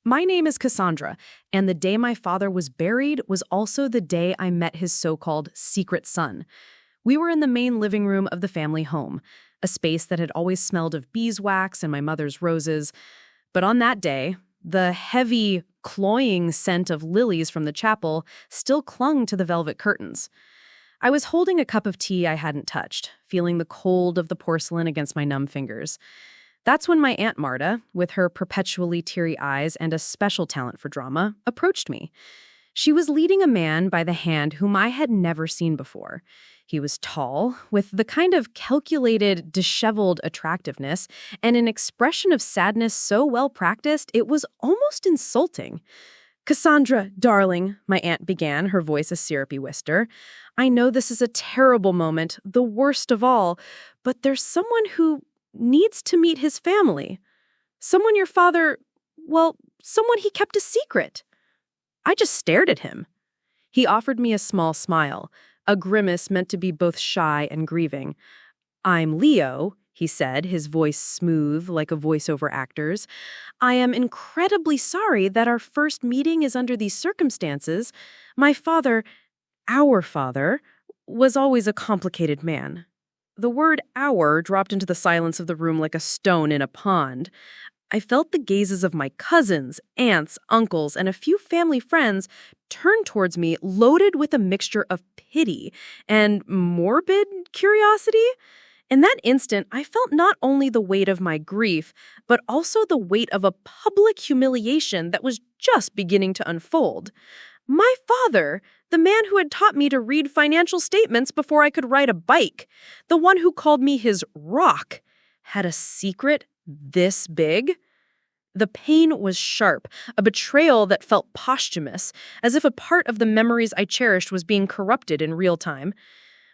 My name is Cassandra, and the day my father was buried was also the day I met his so-called secret son. We were in the main living room of the family home, a space that had always smelled of beeswax and my mother's roses. But on that day, the heavy, cloying scent of lilies from the chapel still clung to the velvet curtains. I was holding a cup of tea I hadn't touched, feeling the cold of the porcelain against my numb fingers. That's when my Aunt Marta, with her perpetually teary eyes and a special talent for drama, approached me. She was leading a man by the hand whom I had never seen before. He was tall, with the kind of calculated, disheveled attractiveness, and an expression of sadness so well practiced it was almost insulting. "Cassandra, darling," my aunt began, her voice a syrupy whisper, "I know this is a terrible moment, the worst of all, but there's someone who needs to meet his family. Someone your father, well, someone he kept a secret." I just stared at him. He offered me a small smile, a grimace meant to be both shy and grieving. "I'm Leo," he said, his voice smooth like a voiceover actor's. "I am incredibly sorry that our first meeting is under these circumstances. My father, our father, was always a complicated man." The word "our" dropped into the silence of the room like a stone in a pond. I felt the gazes of my cousins, aunts, uncles, and a few family friends turn towards me loaded with a mixture of pity and morbid curiosity. In that instant, I felt not only the weight of my grief, but also the weight of a public humiliation that was just beginning to unfold. My father, the man who had taught me to read financial statements before I could ride a bike, the one who called me his rock, had a secret this big? The pain was sharp, a betrayal that felt posthumous, as if a part of the memories I cherished was being corrupted in real time.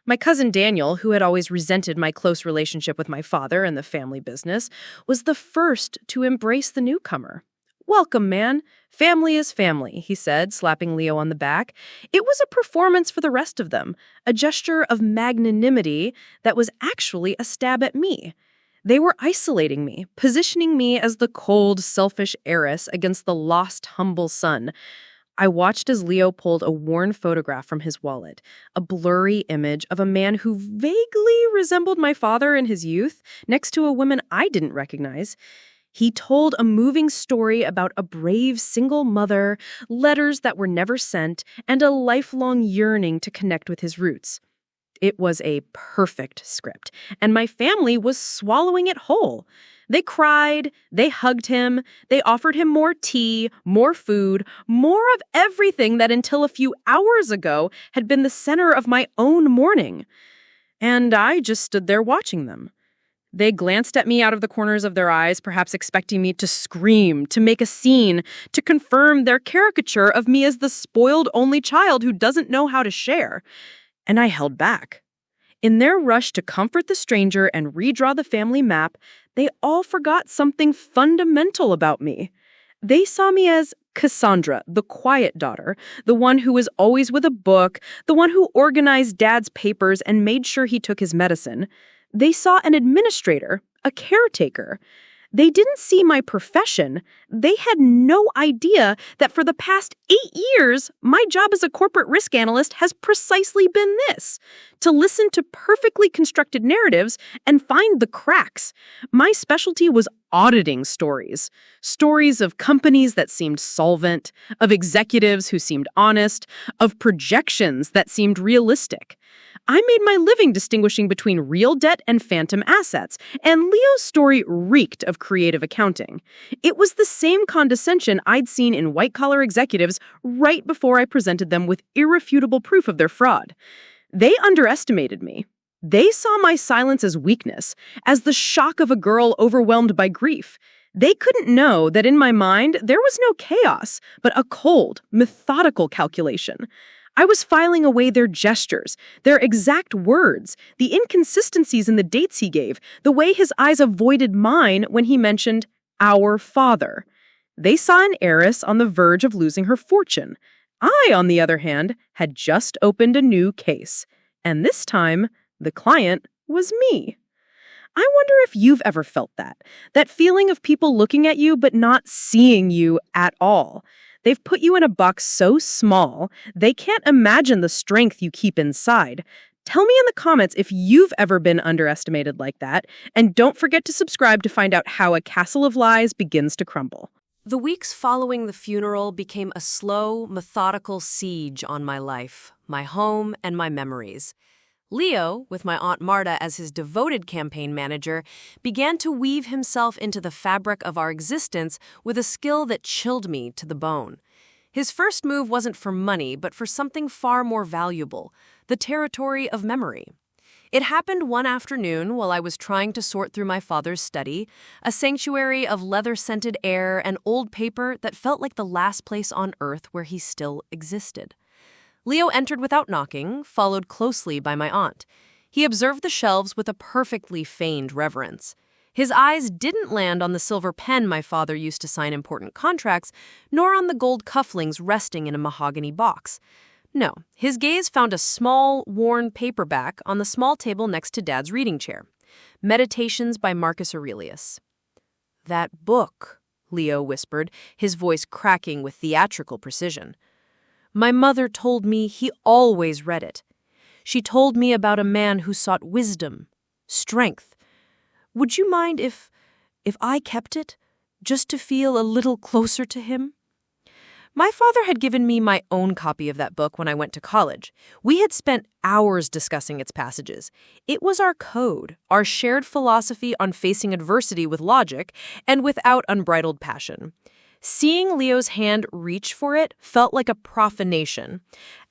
My cousin Daniel, who had always resented my close relationship with my father and the family business, was the first to embrace the newcomer. "Welcome, man. Family is family," he said, slapping Leo on the back. It was a performance for the rest of them, a gesture of magnanimity that was actually a stab at me. They were isolating me, positioning me as the cold, selfish heiress against the lost, humble son. I watched as Leo pulled a worn photograph from his wallet, a blurry image of a man who vaguely resembled my father in his youth, next to a woman I didn't recognize. He told a moving story about a brave single mother, letters that were never sent, and a lifelong yearning to connect with his roots. It was a perfect script, and my family was swallowing it whole. They cried, they hugged him, they offered him more tea, more food, more of everything that until a few hours ago had been the center of my own mourning. And I just stood there watching them. They glanced at me out of the corners of their eyes, perhaps expecting me to scream, to make a scene, to confirm their caricature of me as the spoiled only child who doesn't know how to share. And I held back. In their rush to comfort the stranger and redraw the family map, they all forgot something fundamental about me. They saw me as Cassandra, the quiet daughter, the one who was always with a book, the one who organized Dad's papers and made sure he took his medicine. They saw an administrator, a caretaker. They didn't see my profession. They had no idea that for the past 8 years, my job as a corporate risk analyst has precisely been this: to listen to perfectly constructed narratives and find the cracks. My specialty was auditing stories. Stories of companies that seemed solvent, of executives who seemed honest, of projections that seemed realistic. I made my living distinguishing between real debt and phantom assets, and Leo's story reeked of creative accounting. It was the same condescension I'd seen in white-collar executives right before I presented them with irrefutable proof of their fraud. They underestimated me. They saw my silence as weakness, as the shock of a girl overwhelmed by grief. They couldn't know that in my mind there was no chaos, but a cold, methodical calculation. I was filing away their gestures, their exact words, the inconsistencies in the dates he gave, the way his eyes avoided mine when he mentioned our father. They saw an heiress on the verge of losing her fortune. I, on the other hand, had just opened a new case. And this time, the client was me. I wonder if you've ever felt that. That feeling of people looking at you but not seeing you at all. They've put you in a box so small, they can't imagine the strength you keep inside. Tell me in the comments if you've ever been underestimated like that, and don't forget to subscribe to find out how a castle of lies begins to crumble. The weeks following the funeral became a slow, methodical siege on my life, my home, and my memories. Leo, with my Aunt Marta as his devoted campaign manager, began to weave himself into the fabric of our existence with a skill that chilled me to the bone. His first move wasn't for money, but for something far more valuable, the territory of memory. It happened one afternoon while I was trying to sort through my father's study, a sanctuary of leather-scented air and old paper that felt like the last place on earth where he still existed. Leo entered without knocking, followed closely by my aunt. He observed the shelves with a perfectly feigned reverence. His eyes didn't land on the silver pen my father used to sign important contracts, nor on the gold cufflinks resting in a mahogany box. No, his gaze found a small, worn paperback on the small table next to Dad's reading chair. Meditations by Marcus Aurelius. "That book," Leo whispered, his voice cracking with theatrical precision. "My mother told me he always read it. She told me about a man who sought wisdom, strength. Would you mind if I kept it, just to feel a little closer to him?" My father had given me my own copy of that book when I went to college. We had spent hours discussing its passages. It was our code, our shared philosophy on facing adversity with logic and without unbridled passion. Seeing Leo's hand reach for it felt like a profanation.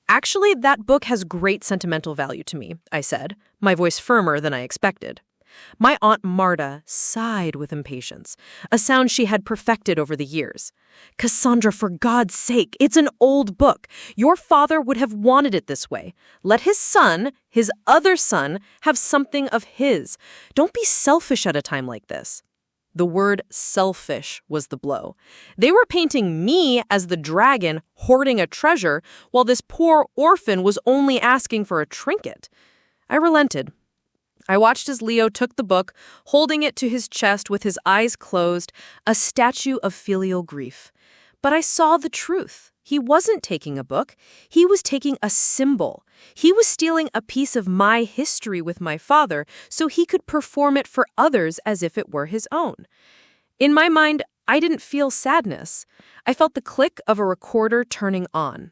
"Actually, that book has great sentimental value to me," I said, my voice firmer than I expected. My Aunt Marta sighed with impatience, a sound she had perfected over the years. "Cassandra, for God's sake, it's an old book. Your father would have wanted it this way. Let his son, his other son, have something of his. Don't be selfish at a time like this." The word selfish was the blow. They were painting me as the dragon hoarding a treasure, while this poor orphan was only asking for a trinket. I relented. I watched as Leo took the book, holding it to his chest with his eyes closed, a statue of filial grief. But I saw the truth. He wasn't taking a book. He was taking a symbol. He was stealing a piece of my history with my father so he could perform it for others as if it were his own. In my mind, I didn't feel sadness. I felt the click of a recorder turning on.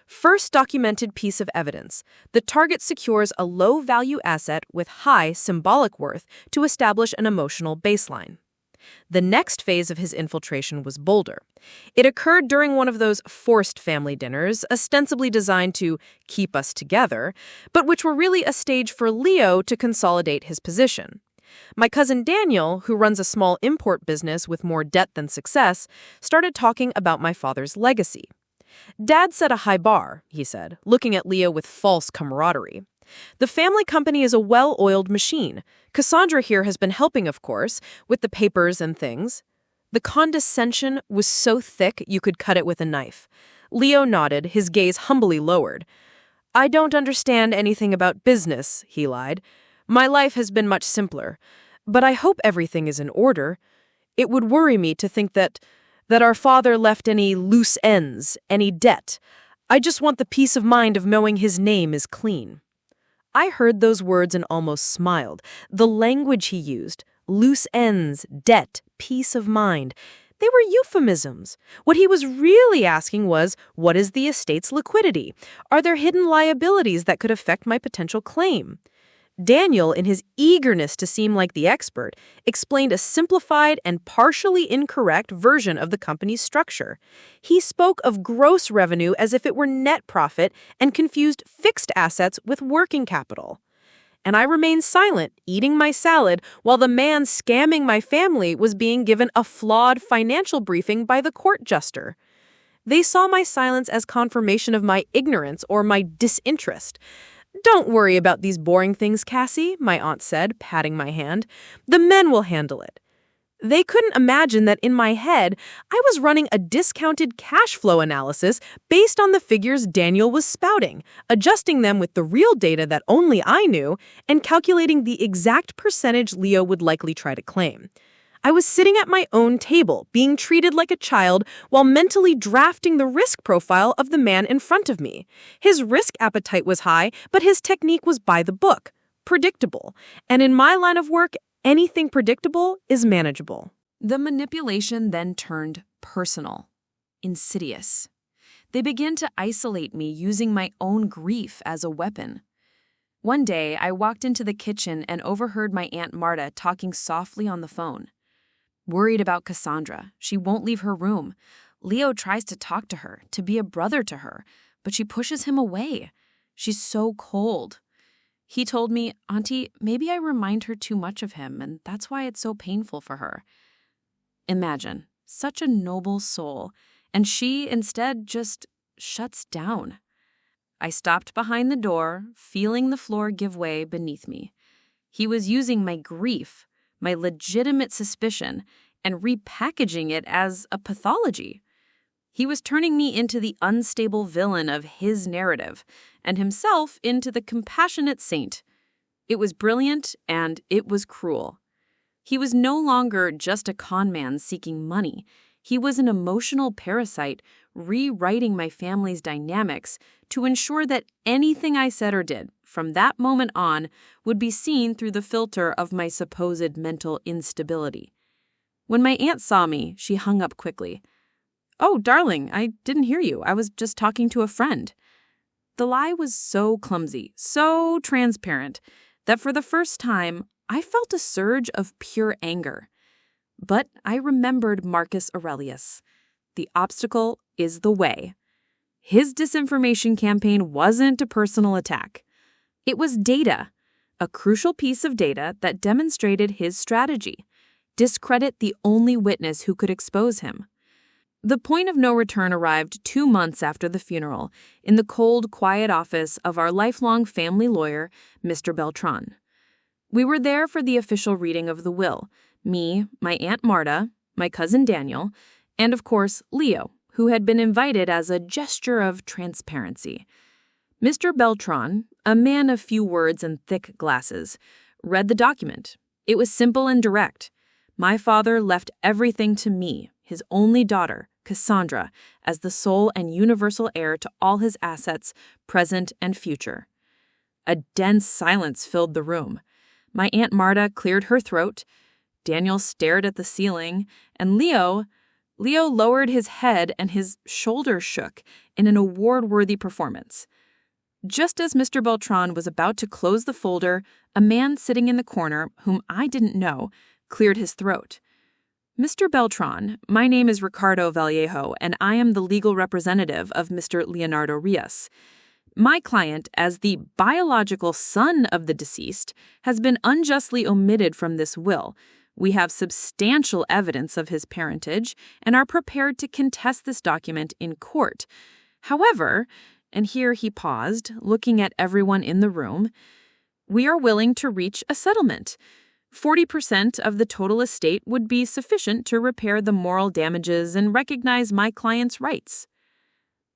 First documented piece of evidence. The target secures a low-value asset with high symbolic worth to establish an emotional baseline. The next phase of his infiltration was bolder. It occurred during one of those forced family dinners, ostensibly designed to keep us together, but which were really a stage for Leo to consolidate his position. My cousin Daniel, who runs a small import business with more debt than success, started talking about my father's legacy. "Dad set a high bar," he said, looking at Leo with false camaraderie. "The family company is a well-oiled machine. Cassandra here has been helping, of course, with the papers and things." The condescension was so thick you could cut it with a knife. Leo nodded, his gaze humbly lowered. "I don't understand anything about business," he lied. "My life has been much simpler. But I hope everything is in order. It would worry me to think that our father left any loose ends, any debt. I just want the peace of mind of knowing his name is clean." I heard those words and almost smiled. The language he used, loose ends, debt, peace of mind, they were euphemisms. What he was really asking was, what is the estate's liquidity? Are there hidden liabilities that could affect my potential claim? Daniel, in his eagerness to seem like the expert, explained a simplified and partially incorrect version of the company's structure. He spoke of gross revenue as if it were net profit and confused fixed assets with working capital. And I remained silent, eating my salad, while the man scamming my family was being given a flawed financial briefing by the court jester. They saw my silence as confirmation of my ignorance or my disinterest. "Don't worry about these boring things, Cassie," my aunt said, patting my hand. "The men will handle it." They couldn't imagine that in my head, I was running a discounted cash flow analysis based on the figures Daniel was spouting, adjusting them with the real data that only I knew, and calculating the exact percentage Leo would likely try to claim. I was sitting at my own table, being treated like a child while mentally drafting the risk profile of the man in front of me. His risk appetite was high, but his technique was by the book, predictable. And in my line of work, anything predictable is manageable. The manipulation then turned personal, insidious. They began to isolate me using my own grief as a weapon. One day, I walked into the kitchen and overheard my Aunt Marta talking softly on the phone. Worried about Cassandra, she won't leave her room. Leo tries to talk to her, to be a brother to her, but she pushes him away. She's so cold. He told me, "Auntie, maybe I remind her too much of him, and that's why it's so painful for her." Imagine, such a noble soul, and she instead just shuts down. I stopped behind the door, feeling the floor give way beneath me. He was using my grief, my legitimate suspicion, and repackaging it as a pathology. He was turning me into the unstable villain of his narrative, and himself into the compassionate saint. It was brilliant, and it was cruel. He was no longer just a con man seeking money. He was an emotional parasite, rewriting my family's dynamics to ensure that anything I said or did, from that moment on, would be seen through the filter of my supposed mental instability. When my aunt saw me, she hung up quickly. "Oh, darling, I didn't hear you. I was just talking to a friend." The lie was so clumsy, so transparent, that for the first time, I felt a surge of pure anger. But I remembered Marcus Aurelius. The obstacle is the way. His disinformation campaign wasn't a personal attack. It was data, a crucial piece of data that demonstrated his strategy. Discredit the only witness who could expose him. The point of no return arrived 2 months after the funeral in the cold, quiet office of our lifelong family lawyer, Mr. Beltran. We were there for the official reading of the will, me, my Aunt Marta, my cousin Daniel, and of course Leo, who had been invited as a gesture of transparency. Mr. Beltran, a man of few words and thick glasses, read the document. It was simple and direct. My father left everything to me, his only daughter, Cassandra, as the sole and universal heir to all his assets, present and future. A dense silence filled the room. My Aunt Marta cleared her throat, Daniel stared at the ceiling, and Leo lowered his head and his shoulders shook in an award-worthy performance. Just as Mr. Beltran was about to close the folder, a man sitting in the corner, whom I didn't know, cleared his throat. "Mr. Beltran, my name is Ricardo Vallejo, and I am the legal representative of Mr. Leonardo Rios. My client, as the biological son of the deceased, has been unjustly omitted from this will. We have substantial evidence of his parentage and are prepared to contest this document in court. However," and here he paused, looking at everyone in the room, "we are willing to reach a settlement. 40% of the total estate would be sufficient to repair the moral damages and recognize my client's rights."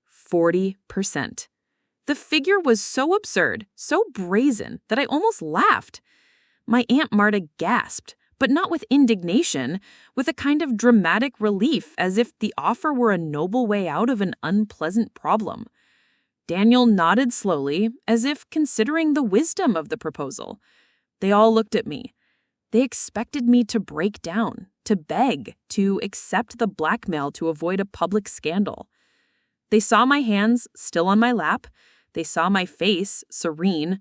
40%. The figure was so absurd, so brazen, that I almost laughed. My Aunt Marta gasped, but not with indignation, with a kind of dramatic relief, as if the offer were a noble way out of an unpleasant problem. Daniel nodded slowly, as if considering the wisdom of the proposal. They all looked at me. They expected me to break down, to beg, to accept the blackmail to avoid a public scandal. They saw my hands still on my lap. They saw my face, serene.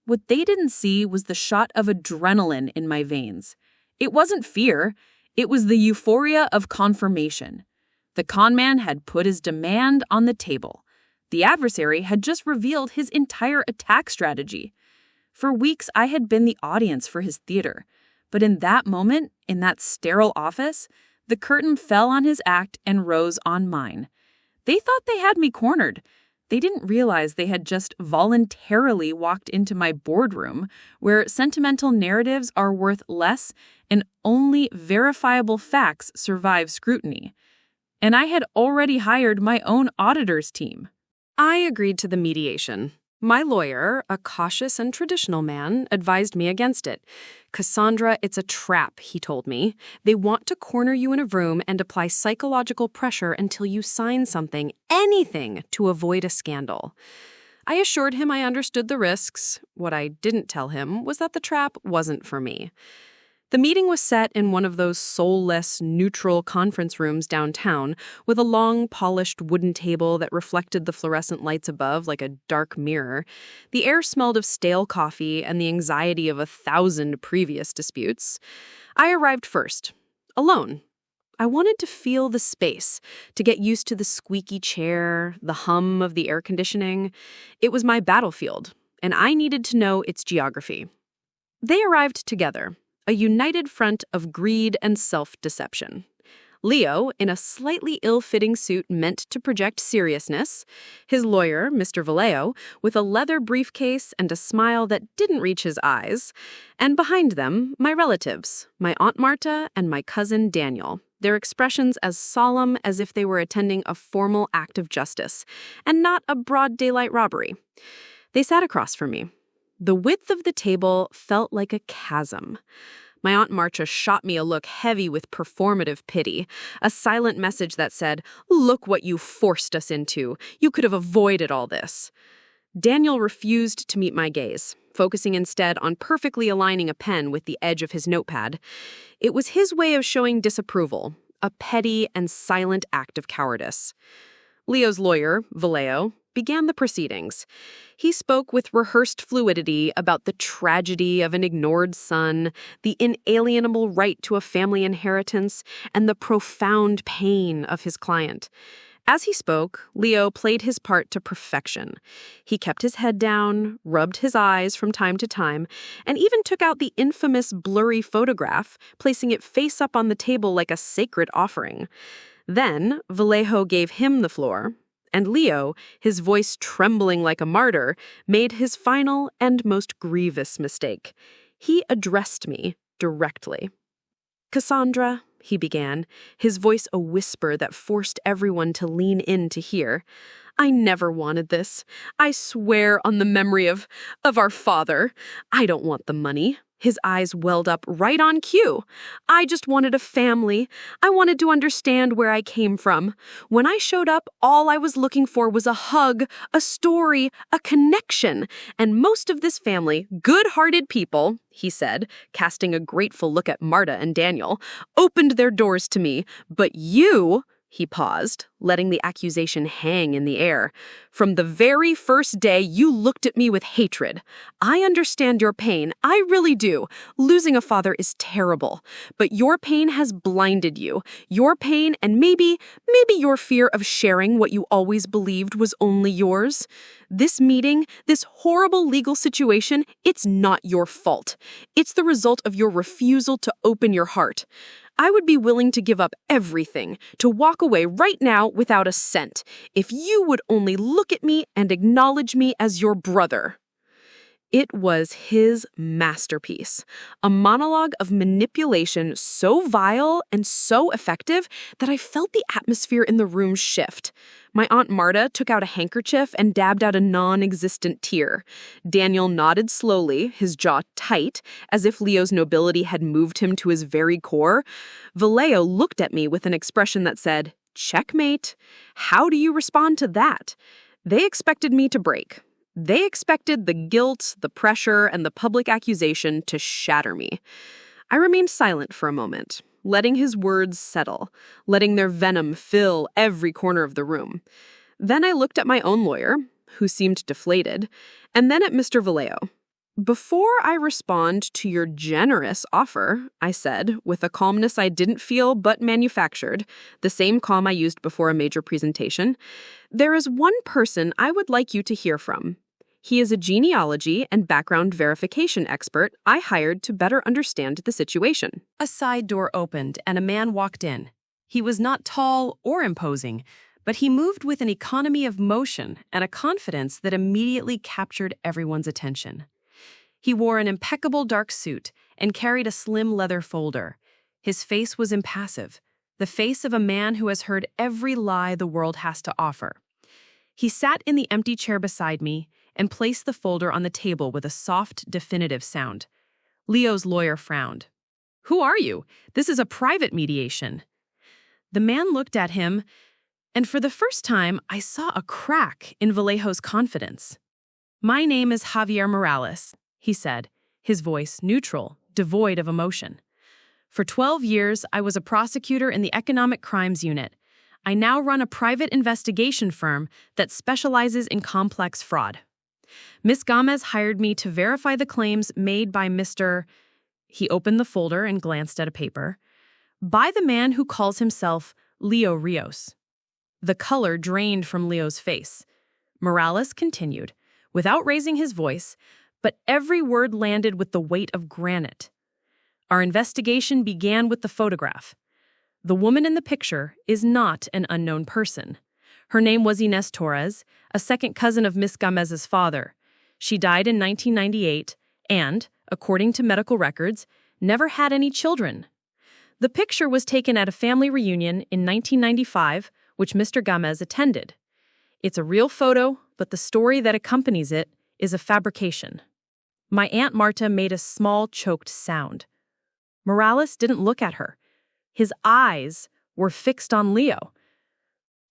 What they didn't see was the shot of adrenaline in my veins. It wasn't fear. It was the euphoria of confirmation. The conman had put his demand on the table. The adversary had just revealed his entire attack strategy. For weeks, I had been the audience for his theater. But in that moment, in that sterile office, the curtain fell on his act and rose on mine. They thought they had me cornered. They didn't realize they had just voluntarily walked into my boardroom, where sentimental narratives are worth less and only verifiable facts survive scrutiny. And I had already hired my own auditor's team. I agreed to the mediation. My lawyer, a cautious and traditional man, advised me against it. Cassandra, it's a trap, he told me. They want to corner you in a room and apply psychological pressure until you sign something, anything, to avoid a scandal. I assured him I understood the risks. What I didn't tell him was that the trap wasn't for me. The meeting was set in one of those soulless, neutral conference rooms downtown, with a long, polished wooden table that reflected the fluorescent lights above like a dark mirror. The air smelled of stale coffee and the anxiety of 1,000 previous disputes. I arrived first, alone. I wanted to feel the space, to get used to the squeaky chair, the hum of the air conditioning. It was my battlefield, and I needed to know its geography. They arrived together, a united front of greed and self-deception. Leo, in a slightly ill-fitting suit meant to project seriousness, his lawyer, Mr. Vallejo, with a leather briefcase and a smile that didn't reach his eyes, and behind them, my relatives, my Aunt Marta and my cousin Daniel, their expressions as solemn as if they were attending a formal act of justice, and not a broad daylight robbery. They sat across from me. The width of the table felt like a chasm. My Aunt Marta shot me a look heavy with performative pity, a silent message that said, "Look what you forced us into. You could have avoided all this." Daniel refused to meet my gaze, focusing instead on perfectly aligning a pen with the edge of his notepad. It was his way of showing disapproval, a petty and silent act of cowardice. Leo's lawyer, Vallejo, began the proceedings. He spoke with rehearsed fluidity about the tragedy of an ignored son, the inalienable right to a family inheritance, and the profound pain of his client. As he spoke, Leo played his part to perfection. He kept his head down, rubbed his eyes from time to time, and even took out the infamous blurry photograph, placing it face up on the table like a sacred offering. Then Vallejo gave him the floor, and Leo, his voice trembling like a martyr, made his final and most grievous mistake. He addressed me directly. "Cassandra," he began, his voice a whisper that forced everyone to lean in to hear, "I never wanted this. I swear on the memory of our father. I don't want the money." His eyes welled up right on cue. "I just wanted a family. I wanted to understand where I came from. When I showed up, all I was looking for was a hug, a story, a connection. And most of this family, good-hearted people," he said, casting a grateful look at Marta and Daniel, "opened their doors to me. But you..." He paused, letting the accusation hang in the air. "From the very first day, you looked at me with hatred. I understand your pain. I really do. Losing a father is terrible. But your pain has blinded you. Your pain and maybe your fear of sharing what you always believed was only yours. This meeting, this horrible legal situation, it's not your fault. It's the result of your refusal to open your heart. I would be willing to give up everything, to walk away right now without a cent, if you would only look at me and acknowledge me as your brother." It was his masterpiece, a monologue of manipulation so vile and so effective that I felt the atmosphere in the room shift. My Aunt Marta took out a handkerchief and dabbed out a non-existent tear. Daniel nodded slowly, his jaw tight, as if Leo's nobility had moved him to his very core. Vallejo looked at me with an expression that said, "Checkmate. How do you respond to that?" They expected me to break. They expected the guilt, the pressure, and the public accusation to shatter me. I remained silent for a moment, letting his words settle, letting their venom fill every corner of the room. Then I looked at my own lawyer, who seemed deflated, and then at Mr. Vallejo. "Before I respond to your generous offer," I said, with a calmness I didn't feel but manufactured, the same calm I used before a major presentation, "there is one person I would like you to hear from. He is a genealogy and background verification expert I hired to better understand the situation." A side door opened and a man walked in. He was not tall or imposing, But he moved with an economy of motion and a confidence that immediately captured everyone's attention. He wore an impeccable dark suit and carried a slim leather folder. His face was impassive, the face of a man who has heard every lie the world has to offer. He sat in the empty chair beside me and placed the folder on the table with a soft, definitive sound. Leo's lawyer frowned. "Who are you? This is a private mediation." The man looked at him, and for the first time, I saw a crack in Vallejo's confidence. "My name is Javier Morales," he said, his voice neutral, devoid of emotion. "For 12 years, I was a prosecutor in the Economic Crimes Unit. I now run a private investigation firm that specializes in complex fraud. Ms. Gomez hired me to verify the claims made by Mr. He opened the folder and glanced at a paper. "By the man who calls himself Leo Rios." The color drained from Leo's face. Morales continued, without raising his voice, but every word landed with the weight of granite. "Our investigation began with the photograph. The woman in the picture is not an unknown person. Her name was Inés Torres, a second cousin of Miss Gomez's father. She died in 1998 and, according to medical records, never had any children. The picture was taken at a family reunion in 1995, which Mr. Gomez attended. It's a real photo, but the story that accompanies it is a fabrication." My Aunt Marta made a small, choked sound. Morales didn't look at her. His eyes were fixed on Leo.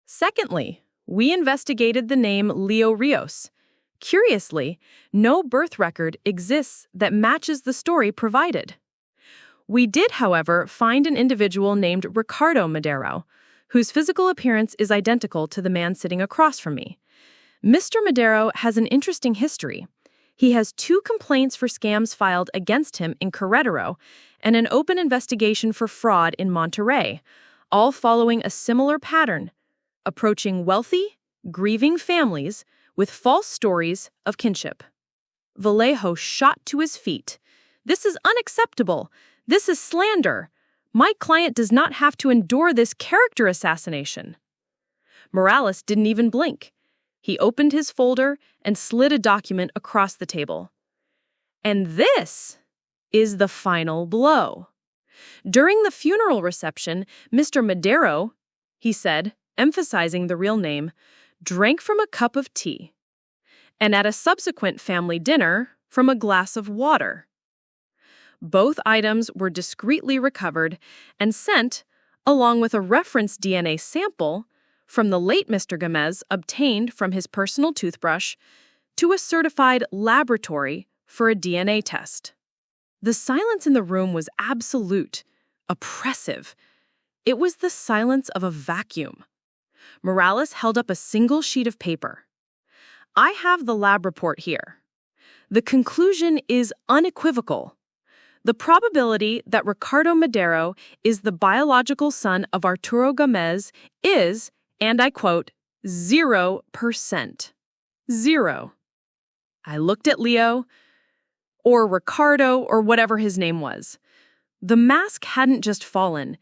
"Secondly, we investigated the name Leo Rios. Curiously, no birth record exists that matches the story provided. We did, however, find an individual named Ricardo Madero, whose physical appearance is identical to the man sitting across from me. Mr. Madero has an interesting history. He has 2 complaints for scams filed against him in Querétaro and an open investigation for fraud in Monterrey, all following a similar pattern, approaching wealthy, grieving families with false stories of kinship." Vallejo shot to his feet. "This is unacceptable. This is slander. My client does not have to endure this character assassination." Morales didn't even blink. He opened his folder and slid a document across the table. "And this is the final blow. During the funeral reception, Mr. Madero," he said, emphasizing the real name, "drank from a cup of tea, and at a subsequent family dinner from a glass of water. Both items were discreetly recovered and sent, along with a reference DNA sample from the late Mr. Gomez obtained from his personal toothbrush, to a certified laboratory for a DNA test." The silence in the room was absolute, oppressive. It was the silence of a vacuum. Morales held up a single sheet of paper. "I have the lab report here. The conclusion is unequivocal. The probability that Ricardo Madero is the biological son of Arturo Gomez is, and I quote, 0%. 0. I looked at Leo, or Ricardo, or whatever his name was. The mask hadn't just fallen.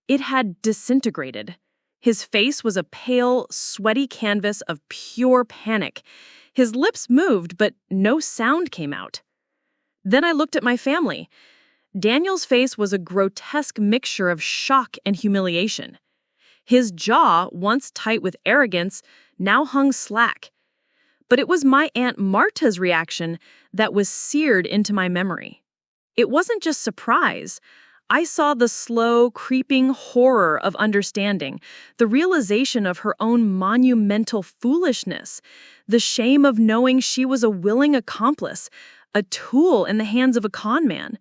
It had disintegrated. His face was a pale, sweaty canvas of pure panic. His lips moved, but no sound came out. Then I looked at my family. Daniel's face was a grotesque mixture of shock and humiliation. His jaw, once tight with arrogance, now hung slack. But it was my Aunt Marta's reaction that was seared into my memory. It wasn't just surprise. I saw the slow, creeping horror of understanding, the realization of her own monumental foolishness, the shame of knowing she was a willing accomplice, a tool in the hands of a con man.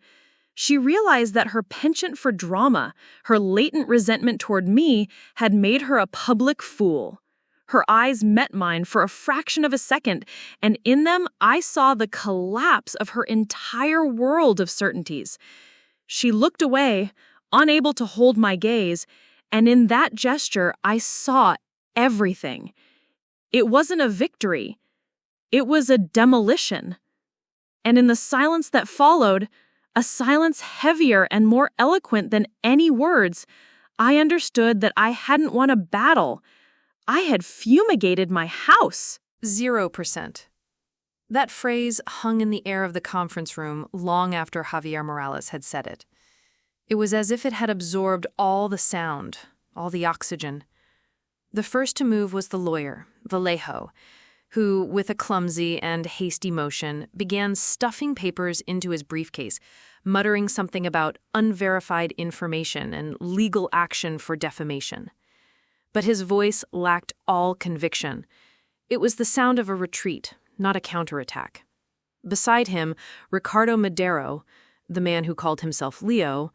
She realized that her penchant for drama, her latent resentment toward me, had made her a public fool. Her eyes met mine for a fraction of a second, and in them I saw the collapse of her entire world of certainties. She looked away, unable to hold my gaze, and in that gesture I saw everything. It wasn't a victory. It was a demolition. And in the silence that followed, a silence heavier and more eloquent than any words, I understood that I hadn't won a battle. I had fumigated my house. 0%. That phrase hung in the air of the conference room long after Javier Morales had said it. It was as if it had absorbed all the sound, all the oxygen. The first to move was the lawyer, Vallejo, who, with a clumsy and hasty motion, began stuffing papers into his briefcase, muttering something about unverified information and legal action for defamation. But his voice lacked all conviction. It was the sound of a retreat, not a counterattack. Beside him, Ricardo Madero, the man who called himself Leo,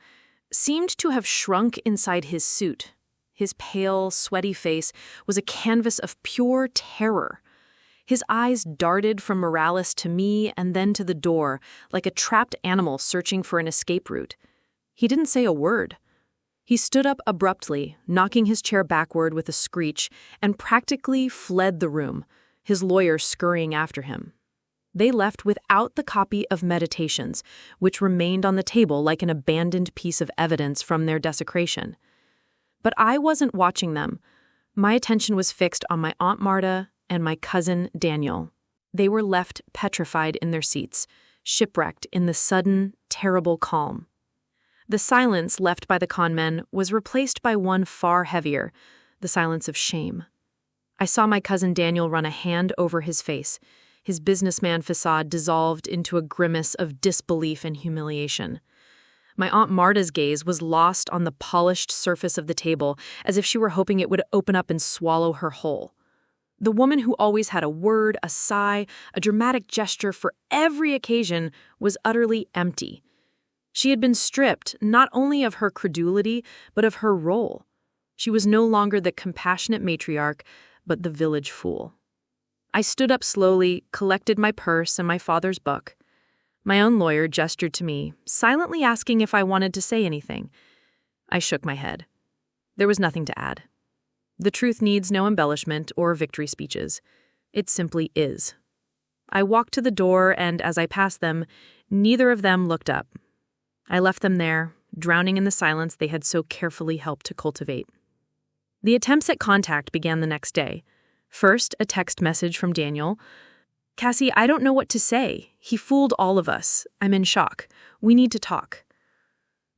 seemed to have shrunk inside his suit. His pale, sweaty face was a canvas of pure terror. His eyes darted from Morales to me and then to the door, like a trapped animal searching for an escape route. He didn't say a word. He stood up abruptly, knocking his chair backward with a screech, and practically fled the room, his lawyer scurrying after him. They left without the copy of Meditations, which remained on the table like an abandoned piece of evidence from their desecration. But I wasn't watching them. My attention was fixed on my Aunt Marta and my cousin Daniel. They were left petrified in their seats, shipwrecked in the sudden, terrible calm. The silence left by the conmen was replaced by one far heavier, the silence of shame. I saw my cousin Daniel run a hand over his face. His businessman facade dissolved into a grimace of disbelief and humiliation. My Aunt Marta's gaze was lost on the polished surface of the table, as if she were hoping it would open up and swallow her whole. The woman who always had a word, a sigh, a dramatic gesture for every occasion was utterly empty. She had been stripped not only of her credulity, but of her role. She was no longer the compassionate matriarch, but the village fool. I stood up slowly, collected my purse and my father's book. My own lawyer gestured to me, silently asking if I wanted to say anything. I shook my head. There was nothing to add. The truth needs no embellishment or victory speeches. It simply is. I walked to the door, and as I passed them, neither of them looked up. I left them there, drowning in the silence they had so carefully helped to cultivate. The attempts at contact began the next day. First, a text message from Daniel. "Cassie, I don't know what to say. He fooled all of us. I'm in shock. We need to talk."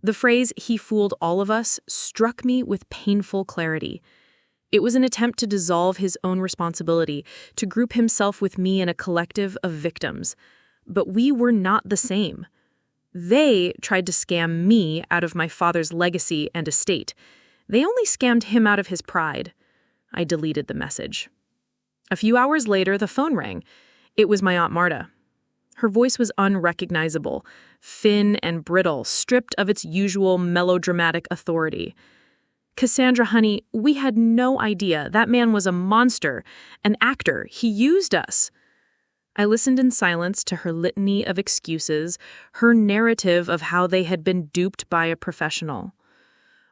The phrase, "he fooled all of us," struck me with painful clarity. It was an attempt to dissolve his own responsibility, to group himself with me in a collective of victims. But we were not the same. They tried to scam me out of my father's legacy and estate. They only scammed him out of his pride. I deleted the message. A few hours later, the phone rang. It was my Aunt Marta. Her voice was unrecognizable, thin and brittle, stripped of its usual melodramatic authority. "Cassandra, honey, we had no idea. That man was a monster, an actor. He used us." I listened in silence to her litany of excuses, her narrative of how they had been duped by a professional.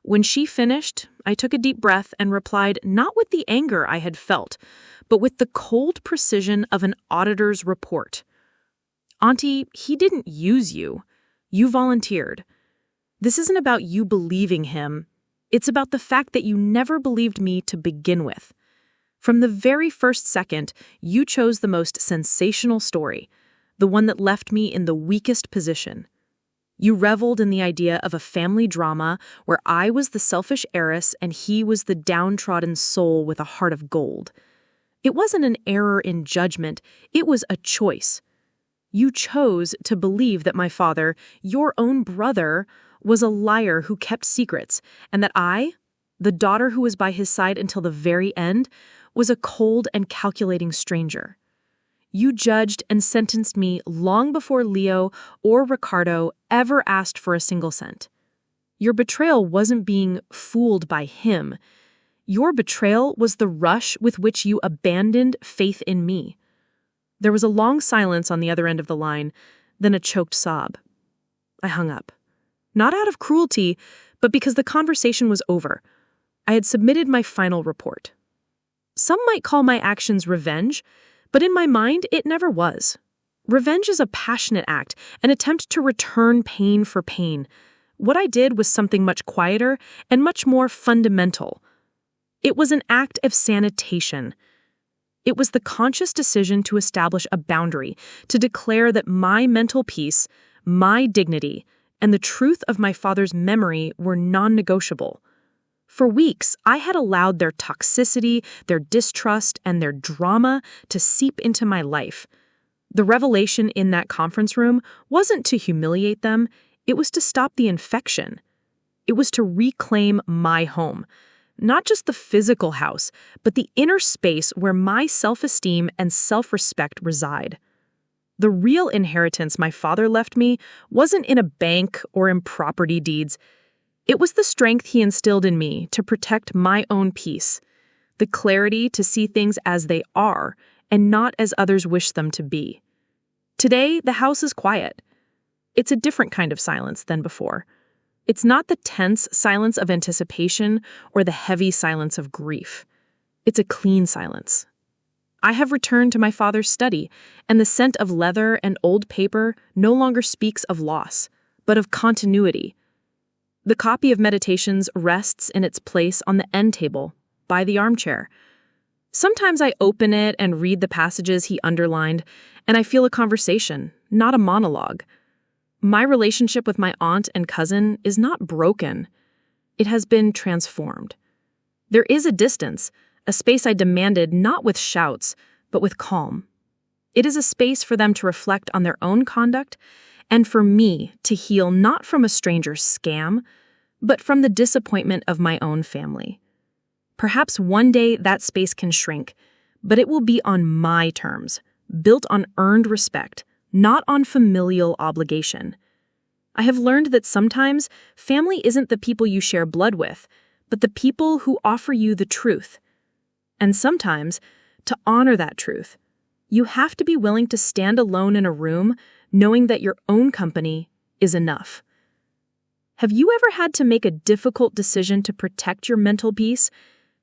When she finished, I took a deep breath and replied not with the anger I had felt, but with the cold precision of an auditor's report. "Auntie, he didn't use you. You volunteered. This isn't about you believing him. It's about the fact that you never believed me to begin with. From the very first second, you chose the most sensational story, the one that left me in the weakest position. You reveled in the idea of a family drama where I was the selfish heiress and he was the downtrodden soul with a heart of gold. It wasn't an error in judgment, it was a choice. You chose to believe that my father, your own brother, was a liar who kept secrets, and that I, the daughter who was by his side until the very end, was a cold and calculating stranger. You judged and sentenced me long before Leo or Ricardo ever asked for a single cent. Your betrayal wasn't being fooled by him. Your betrayal was the rush with which you abandoned faith in me." There was a long silence on the other end of the line, then a choked sob. I hung up. Not out of cruelty, but because the conversation was over. I had submitted my final report. Some might call my actions revenge, but in my mind, it never was. Revenge is a passionate act, an attempt to return pain for pain. What I did was something much quieter and much more fundamental. It was an act of sanitation. It was the conscious decision to establish a boundary, to declare that my mental peace, my dignity, and the truth of my father's memory were non-negotiable. For weeks, I had allowed their toxicity, their distrust, and their drama to seep into my life. The revelation in that conference room wasn't to humiliate them, it was to stop the infection. It was to reclaim my home. Not just the physical house, but the inner space where my self-esteem and self-respect reside. The real inheritance my father left me wasn't in a bank or in property deeds. It was the strength he instilled in me to protect my own peace, the clarity to see things as they are and not as others wish them to be. Today, the house is quiet. It's a different kind of silence than before. It's not the tense silence of anticipation or the heavy silence of grief. It's a clean silence. I have returned to my father's study, and the scent of leather and old paper no longer speaks of loss, but of continuity. The copy of Meditations rests in its place on the end table, by the armchair. Sometimes I open it and read the passages he underlined, and I feel a conversation, not a monologue. My relationship with my aunt and cousin is not broken. It has been transformed. There is a distance, a space I demanded not with shouts, but with calm. It is a space for them to reflect on their own conduct, and for me to heal not from a stranger's scam, but from the disappointment of my own family. Perhaps one day that space can shrink, but it will be on my terms, built on earned respect, not on familial obligation. I have learned that sometimes family isn't the people you share blood with, but the people who offer you the truth. And sometimes, to honor that truth, you have to be willing to stand alone in a room knowing that your own company is enough. Have you ever had to make a difficult decision to protect your mental peace?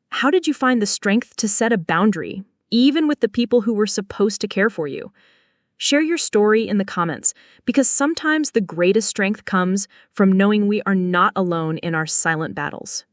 How did you find the strength to set a boundary, even with the people who were supposed to care for you? Share your story in the comments, because sometimes the greatest strength comes from knowing we are not alone in our silent battles.